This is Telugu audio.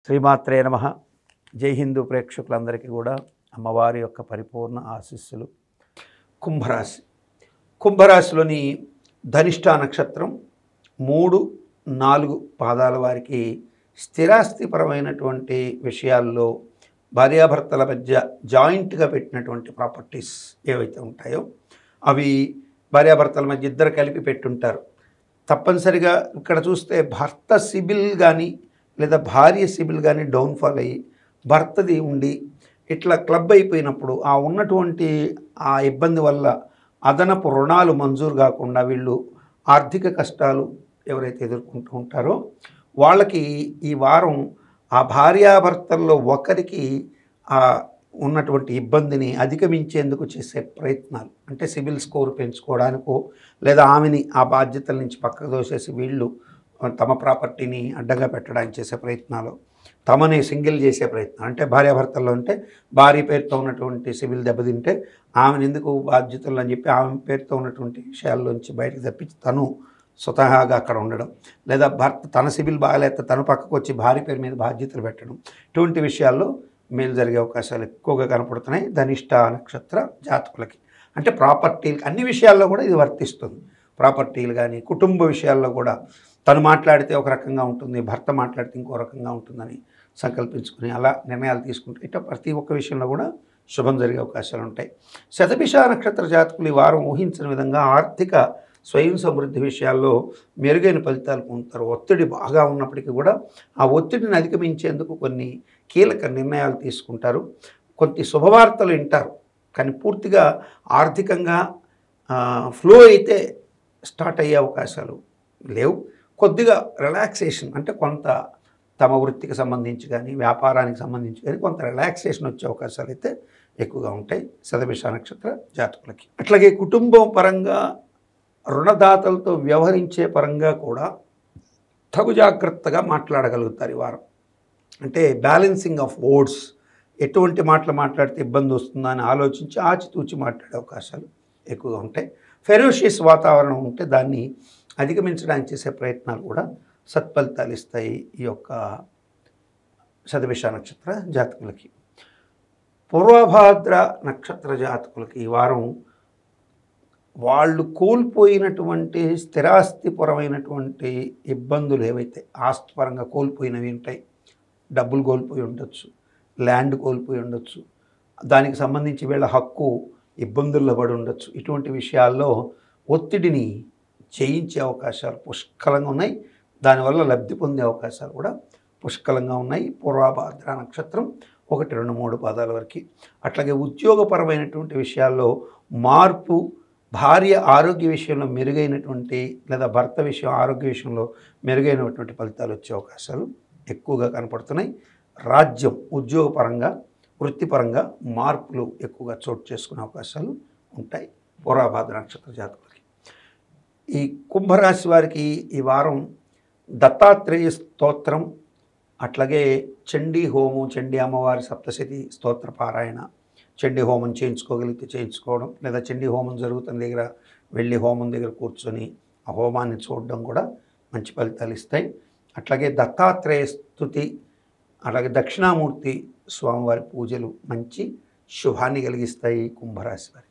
శ్రీమాత్రే నమః. జై హిందూ ప్రేక్షకులందరికీ కూడా అమ్మవారి యొక్క పరిపూర్ణ ఆశీస్సులు. కుంభరాశి. కుంభరాశిలోని ధనిష్ట నక్షత్రం 3, 4 పాదాల వారికి స్థిరాస్తిపరమైనటువంటి విషయాల్లో భార్యాభర్తల మధ్య జాయింట్గా పెట్టినటువంటి ప్రాపర్టీస్ ఏవైతే ఉంటాయో అవి భార్యాభర్తల మధ్య ఇద్దరు కలిపి పెట్టుంటారు. తప్పనిసరిగా ఇక్కడ చూస్తే భర్త సిబిల్ కానీ లేదా భార్య సిబిల్ కానీ డౌన్ఫాల్ అయ్యి భర్తది ఉండి ఇట్లా క్లబ్ అయిపోయినప్పుడు ఆ ఉన్నటువంటి ఆ ఇబ్బంది వల్ల అదనపు రుణాలు మంజూరు కాకుండా వీళ్ళు ఆర్థిక కష్టాలు ఎవరైతే ఎదుర్కొంటూ ఉంటారో వాళ్ళకి ఈ వారం ఆ భార్యాభర్తల్లో ఒకరికి ఆ ఉన్నటువంటి ఇబ్బందిని అధిగమించేందుకు చేసే ప్రయత్నాలు, అంటే సిబిల్ స్కోర్ పెంచుకోవడానికో లేదా ఆమెని ఆ బాధ్యతల నుంచి పక్కకు దోసేసి వీళ్ళు తమ ప్రాపర్టీని అడ్డంగా పెట్టడానికి చేసే ప్రయత్నాలు, తమని సింగిల్ చేసే ప్రయత్నం, అంటే భార్యాభర్తల్లో ఉంటే భార్య పేరుతో ఉన్నటువంటి సిబిల్ దెబ్బతింటే ఆమెను ఎందుకు బాధ్యతలు అని చెప్పి ఆమె పేరుతో ఉన్నటువంటి విషయాల్లోంచి బయటకు తప్పించి తను స్వతహాగా అక్కడ ఉండడం, లేదా భర్త తన సిబిల్ బాగాలేక తను పక్కకు వచ్చి భార్య పేరు మీద బాధ్యతలు పెట్టడం, ఇటువంటి విషయాల్లో మేలు జరిగే అవకాశాలు ఎక్కువగా కనపడుతున్నాయి ధనిష్ట నక్షత్ర జాతకులకి. అంటే ప్రాపర్టీలు అన్ని విషయాల్లో కూడా ఇది వర్తిస్తుంది. ప్రాపర్టీలు కానీ కుటుంబ విషయాల్లో కూడా తను మాట్లాడితే ఒక రకంగా ఉంటుంది, భర్త మాట్లాడితే ఇంకో రకంగా ఉంటుందని సంకల్పించుకుని అలా నిర్ణయాలు తీసుకుంటే ఇట్లా ప్రతి ఒక్క విషయంలో కూడా శుభం జరిగే అవకాశాలు ఉంటాయి. శతభిష నక్షత్ర జాతకులు ఈ వారం ఊహించిన విధంగా ఆర్థిక స్వయం సమృద్ధి విషయాల్లో మెరుగైన ఫలితాలు పొందుతారు. ఒత్తిడి బాగా ఉన్నప్పటికీ కూడా ఆ ఒత్తిడిని అధిగమించేందుకు కొన్ని కీలక నిర్ణయాలు తీసుకుంటారు. కొన్ని శుభవార్తలు వింటారు, కానీ పూర్తిగా ఆర్థికంగా ఫ్లో అయితే స్టార్ట్ అయ్యే అవకాశాలు లేవు. కొద్దిగా రిలాక్సేషన్, అంటే కొంత తమ వృత్తికి సంబంధించి కానీ వ్యాపారానికి సంబంధించి కానీ కొంత రిలాక్సేషన్ వచ్చే అవకాశాలు అయితే ఎక్కువగా ఉంటాయి శతభిష నక్షత్ర జాతకులకి. అట్లాగే కుటుంబం పరంగా రుణదాతలతో వ్యవహరించే పరంగా కూడా తగు జాగ్రత్తగా మాట్లాడగలుగుతారు ఈ వారం. అంటే బ్యాలెన్సింగ్ ఆఫ్ వర్డ్స్, ఎటువంటి మాటలు మాట్లాడితే ఇబ్బంది వస్తుందా అని ఆలోచించి ఆచితూచి మాట్లాడే అవకాశాలు ఎక్కువగా ఉంటాయి. ఫెరోషియస్ వాతావరణం ఉంటే దాన్ని అధిగమించడానికి చేసే ప్రయత్నాలు కూడా సత్ఫలితాలు ఇస్తాయి ఈ యొక్క శతభిష నక్షత్ర జాతకులకి. పూర్వభాద్ర నక్షత్ర జాతకులకి ఈ వారం వాళ్ళు కోల్పోయినటువంటి స్థిరాస్తిపరమైనటువంటి ఇబ్బందులు ఏవైతే ఆస్తిపరంగా కోల్పోయినవి ఉంటాయి, డబ్బులు కోల్పోయి ఉండొచ్చు, ల్యాండ్ కోల్పోయి ఉండొచ్చు, దానికి సంబంధించి వీళ్ళ హక్కు ఇబ్బందుల్లో పడి ఉండొచ్చు, ఇటువంటి విషయాల్లో ఒత్తిడిని జయించే అవకాశాలు పుష్కలంగా ఉన్నాయి. దానివల్ల లబ్ధి పొందే అవకాశాలు కూడా పుష్కలంగా ఉన్నాయి పూర్వభాద్ర నక్షత్రం 1, 2, 3 పాదాల వరకు. అట్లాగే ఉద్యోగపరమైనటువంటి విషయాల్లో మార్పు, భార్య ఆరోగ్య విషయంలో మెరుగైనటువంటి లేదా భర్త విషయం ఆరోగ్య విషయంలో మెరుగైనటువంటి ఫలితాలు వచ్చే అవకాశాలు ఎక్కువగా కనపడుతున్నాయి. రాజ్యం, ఉద్యోగపరంగా వృత్తిపరంగా మార్పులు ఎక్కువగా చోటు చేసుకునే అవకాశాలు ఉంటాయి పూర్వభాద్ర నక్షత్ర జాతకులకి. ఈ కుంభరాశి వారికి ఈ వారం దత్తాత్రేయ స్తోత్రం, అట్లాగే చండీ హోమం, చండీ అమ్మవారి సప్తశతి స్తోత్ర పారాయణ, చండీ హోమం చేయించుకోగలిగితే చేయించుకోవడం, లేదా చండీ హోమం జరుగుతున్న దగ్గర వెళ్ళి హోమం దగ్గర కూర్చొని ఆ హోమాన్ని చూడడం కూడా మంచి ఫలితాలు ఇస్తాయి. అట్లాగే దత్తాత్రేయ స్తుతి, అలాగే దక్షిణామూర్తి స్వామివారి పూజలు మంచి శుభాన్ని కలిగిస్తాయి కుంభరాశి వారికి.